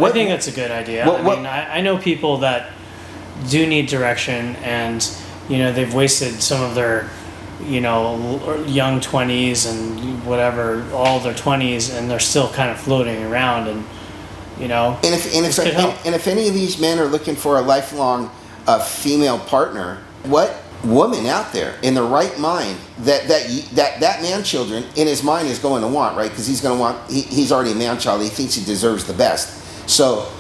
I think that's a good idea. I know people that do need direction, and they've wasted some of their young 20s and whatever, all their 20s, and they're still kind of floating around, and if any of these men are looking for a lifelong female partner, what woman out there in the right mind that Manchildren in his mind is going to want, right? Because he's going to want, he's already a man child, he thinks he deserves the best. So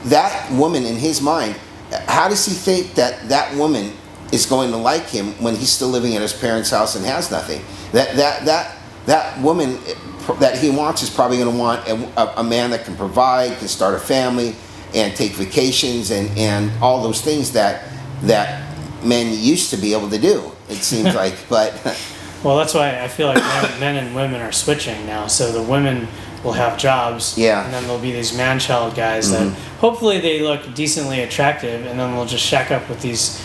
that woman in his mind, how does he think that woman is going to like him when he's still living at his parents' house and has nothing? That woman that he wants is probably going to want a man that can provide, can start a family, and take vacations and all those things that men used to be able to do, it seems like. But well, that's why I feel like men and women are switching now. So the women will have jobs, and then there'll be these man-child guys that hopefully they look decently attractive, and then they'll just shack up with these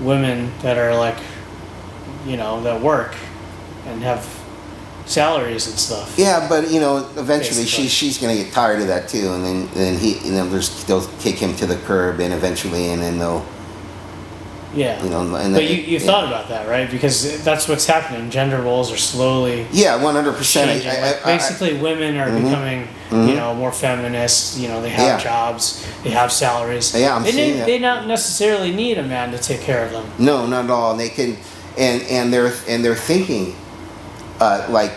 women that are like, that work and have salaries and stuff. Yeah, but eventually she's gonna get tired of that too, and then they'll kick him to the curb, and eventually, and then they'll. Yeah. But you've thought about that, right? Because that's what's happening. Gender roles are slowly. Yeah, 100%. Basically, women are becoming, more feminist. They have jobs, they have salaries. Yeah, They don't necessarily need a man to take care of them. No, not at all. And they can, and they're thinking, like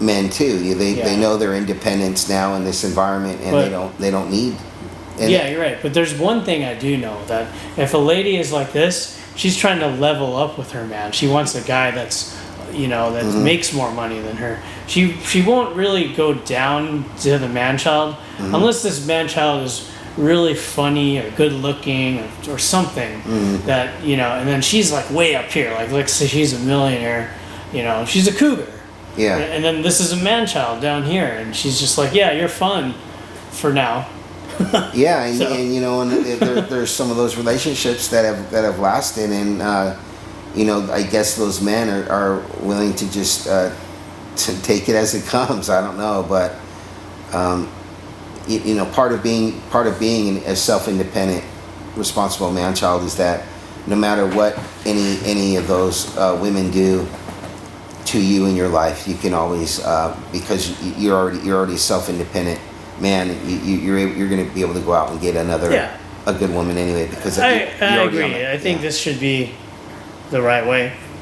men too. They know their independence now in this environment, and they don't need. Yeah, you're right. But there's one thing I do know, that if a lady is like this, she's trying to level up with her man. She wants a guy that's, that makes more money than her. She won't really go down to the man-child unless this man-child is really funny or good looking or something that, and then she's like way up here. Like, let's say she's a millionaire, she's a cougar. Yeah. And then this is a man-child down here, and she's just like, yeah, you're fun for now. Yeah, and there's some of those relationships that have lasted, and I guess those men are willing to just to take it as it comes. I don't know, but part of being a self-independent, responsible man-child is that no matter what any of those women do to you in your life, you can always because you're already self-independent man, you're going to be able to go out and get a good woman anyway, because I agree. I think this should be the right way.